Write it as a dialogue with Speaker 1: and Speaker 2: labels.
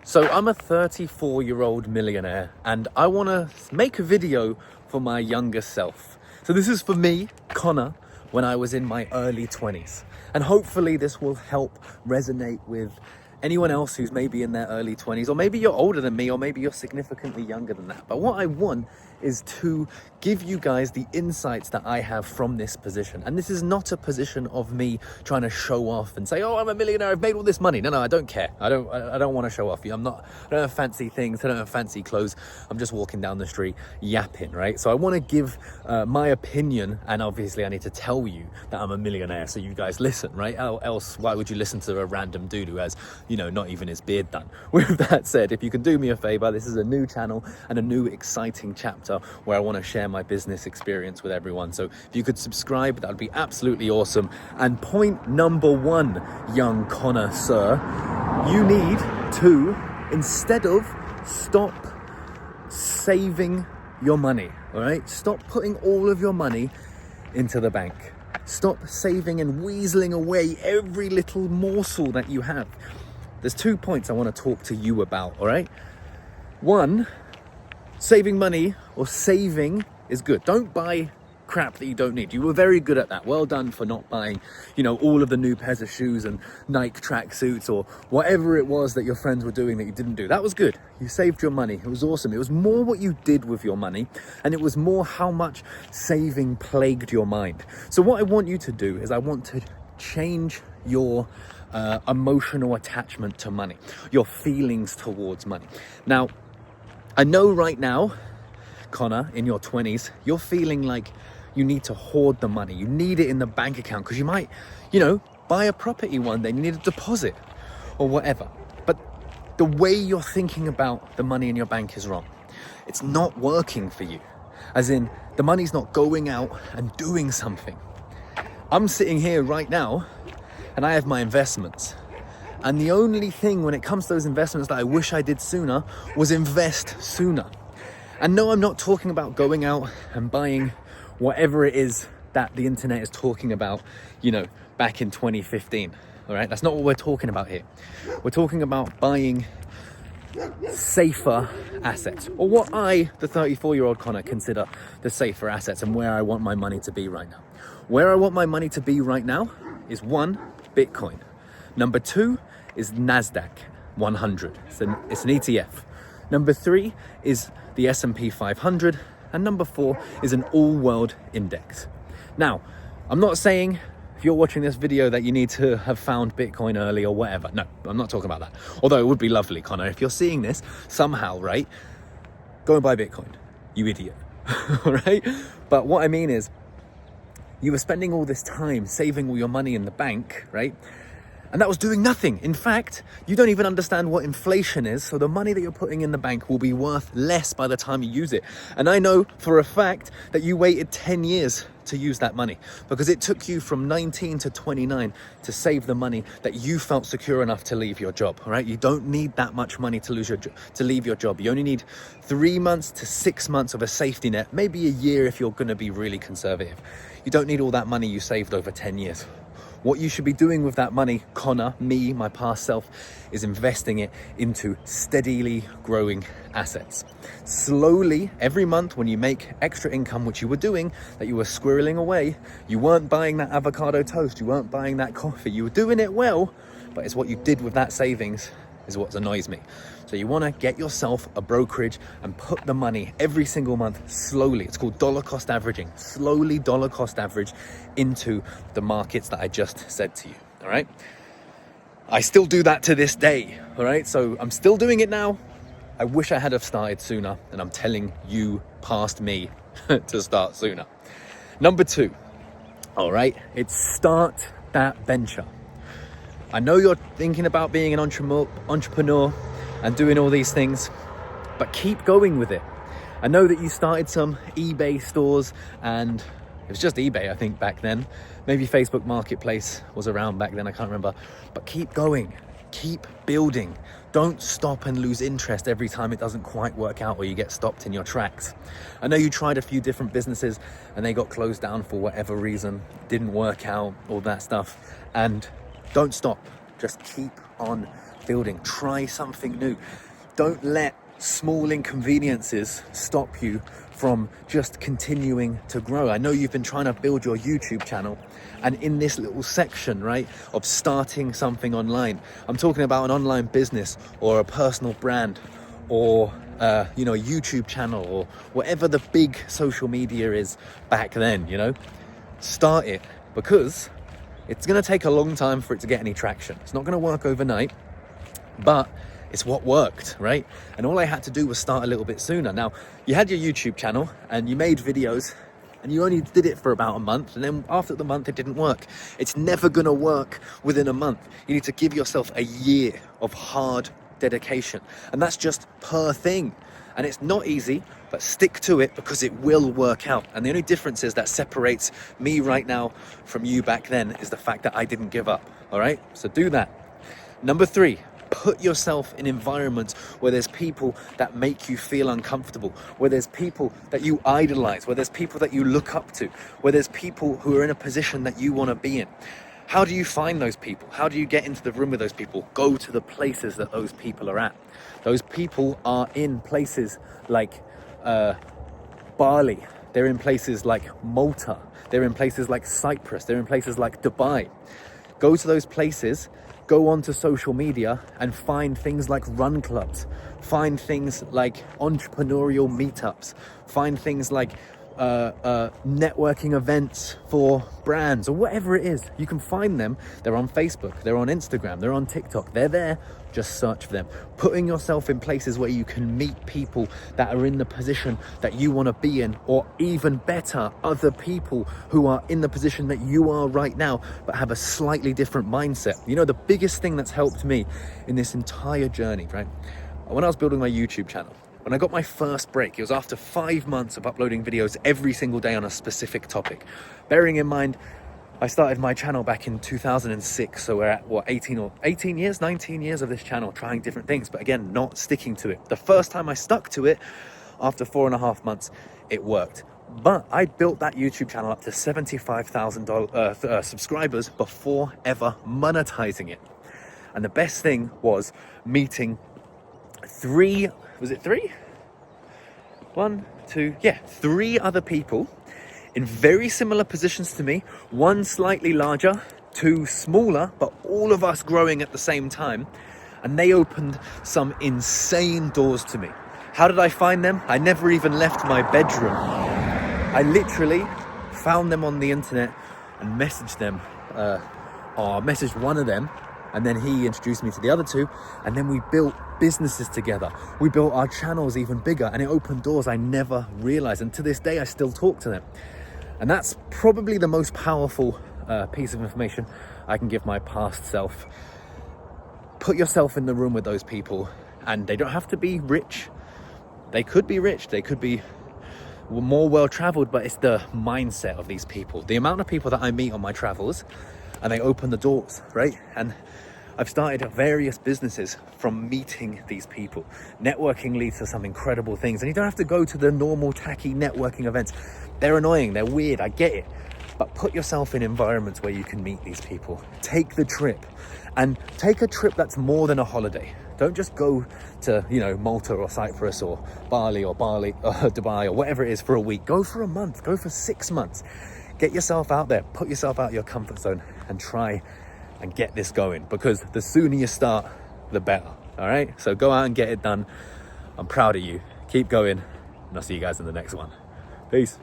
Speaker 1: So I'm a 34-year-old millionaire and I want to make a video for my younger self. So this is for me, Connor, when I was in my early 20s. And hopefully this will help resonate with anyone else who's maybe in their early 20s, or maybe you're older than me, or maybe you're significantly younger than that. But what I want is to give you guys the insights that I have from this position. And this is not a position of me trying to show off and say, oh, I'm a millionaire, I've made all this money. No, I don't care. I don't want to show off. I don't have fancy things, I don't have fancy clothes. I'm just walking down the street yapping, right? So I want to give my opinion, and obviously I need to tell you that I'm a millionaire so you guys listen, right? Else, why would you listen to a random dude who has, not even his beard done? With that said, if you can do me a favor, this is a new channel and a new exciting chapter where I want to share my business experience with everyone. So if you could subscribe, that would be absolutely awesome. And point number one, young Connor, sir, you need to, instead of stop saving your money, all right? Stop putting all of your money into the bank. Stop saving and weaseling away every little morsel that you have. There's 2 points I want to talk to you about, all right? One, saving money or saving is good. Don't buy crap that you don't need. You were very good at that. Well done for not buying, all of the new pairs of shoes and Nike tracksuits or whatever it was that your friends were doing that you didn't do. That was good. You saved your money. It was awesome. It was more what you did with your money, and it was more how much saving plagued your mind. So what I want you to do is I want to change your emotional attachment to money, your feelings towards money. Now, I know right now, Connor, in your 20s, you're feeling like you need to hoard the money. You need it in the bank account because you might, buy a property one day and you need a deposit or whatever. But the way you're thinking about the money in your bank is wrong. It's not working for you. As in, the money's not going out and doing something. I'm sitting here right now and I have my investments. And the only thing when it comes to those investments that I wish I did sooner was invest sooner. And no, I'm not talking about going out and buying whatever it is that the internet is talking about, back in 2015, all right? That's not what we're talking about here. We're talking about buying safer assets, or what I, the 34-year-old Connor, consider the safer assets, and where I want my money to be right now. Where I want my money to be right now is 1, Bitcoin. Number 2 is NASDAQ 100. It's an ETF. Number 3 is the S&P 500. And number 4 is an all-world index. Now, I'm not saying if you're watching this video that you need to have found Bitcoin early or whatever. No, I'm not talking about that. Although it would be lovely, Connor, if you're seeing this somehow, right? Go and buy Bitcoin, you idiot, all right? But what I mean is, you were spending all this time saving all your money in the bank, right? And that was doing nothing. In fact, you don't even understand what inflation is. So the money that you're putting in the bank will be worth less by the time you use it. And I know for a fact that you waited 10 years to use that money because it took you from 19 to 29 to save the money that you felt secure enough to leave your job, all right? You don't need that much money to leave your job. You only need 3 months to 6 months of a safety net, maybe a year if you're going to be really conservative. You don't need all that money you saved over 10 years. What you should be doing with that money, Connor, me, my past self, is investing it into steadily growing assets. Slowly, every month when you make extra income, which you were doing, that you were squirreling away, you weren't buying that avocado toast, you weren't buying that coffee, you were doing it well, but it's what you did with that savings is what annoys me. So you want to get yourself a brokerage and put the money every single month slowly. It's called dollar cost averaging. Slowly dollar cost average into the markets that I just said to you. All right. I still do that to this day. All right. So I'm still doing it now. I wish I had have started sooner, and I'm telling you past me to start sooner. Number 2. All right. It's start that venture. I know you're thinking about being an entrepreneur and doing all these things, but keep going with it. I know that you started some eBay stores, and it was just eBay, I think, back then. Maybe Facebook Marketplace was around back then, I can't remember. But keep going, keep building. Don't stop and lose interest every time it doesn't quite work out or you get stopped in your tracks. I know you tried a few different businesses and they got closed down for whatever reason, didn't work out, all that stuff. And don't stop, just keep on building. Try something new. Don't let small inconveniences stop you from just continuing to grow. I know you've been trying to build your YouTube channel, and in this little section, right, of starting something online, I'm talking about an online business or a personal brand or a YouTube channel or whatever the big social media is back then. Start it, because it's going to take a long time for it to get any traction. It's not going to work overnight, but it's what worked, right? And all I had to do was start a little bit sooner. Now, you had your YouTube channel and you made videos and you only did it for about a month, and then after the month it didn't work. It's never gonna work within a month. You need to give yourself a year of hard dedication, and that's just per thing. And it's not easy, but stick to it, because it will work out. And the only difference is that separates me right now from you back then is the fact that I didn't give up. All right, so do that. Number 3, put yourself in environments where there's people that make you feel uncomfortable, where there's people that you idolize, where there's people that you look up to, where there's people who are in a position that you want to be in. How do you find those people? How do you get into the room with those people? Go to the places that those people are at. Those people are in places like Bali. They're in places like Malta. They're in places like Cyprus. They're in places like Dubai. Go to those places. Go onto social media and find things like run clubs, find things like entrepreneurial meetups, find things like networking events for brands or whatever it is. You can find them. They're on Facebook, they're on Instagram, they're on TikTok. They're there. Just search for them. Putting yourself in places where you can meet people that are in the position that you want to be in, or even better, other people who are in the position that you are right now but have a slightly different mindset. The biggest thing that's helped me in this entire journey, right? When I was building my YouTube channel, when I got my first break, it was after 5 months of uploading videos every single day on a specific topic. Bearing in mind, I started my channel back in 2006, so we're at 19 years of this channel, trying different things, but again, not sticking to it. The first time I stuck to it, after 4.5 months, it worked. But I built that YouTube channel up to 75,000 subscribers before ever monetizing it. And the best thing was meeting 3 other people in very similar positions to me, one slightly larger, 2 smaller, but all of us growing at the same time. And they opened some insane doors to me. How did I find them? I never even left my bedroom. I literally found them on the internet and messaged them, or messaged one of them, and then he introduced me to the other 2, and then we built businesses together. We built our channels even bigger, and it opened doors I never realized, and to this day I still talk to them. And that's probably the most powerful piece of information I can give my past self. Put yourself in the room with those people, and they don't have to be rich. They could be rich, they could be more well-traveled, but it's the mindset of these people. The amount of people that I meet on my travels, and they open the doors, right? And I've started various businesses from meeting these people. Networking leads to some incredible things, and you don't have to go to the normal tacky networking events. They're annoying, they're weird, I get it. But put yourself in environments where you can meet these people. Take the trip, and take a trip that's more than a holiday. Don't just go to, Malta or Cyprus or Bali or Dubai or whatever it is for a week. Go for a month, go for 6 months. Get yourself out there, put yourself out of your comfort zone and try and get this going, because the sooner you start, the better. All right, so go out and get it done. I'm proud of you. Keep going, and I'll see you guys in the next one. Peace.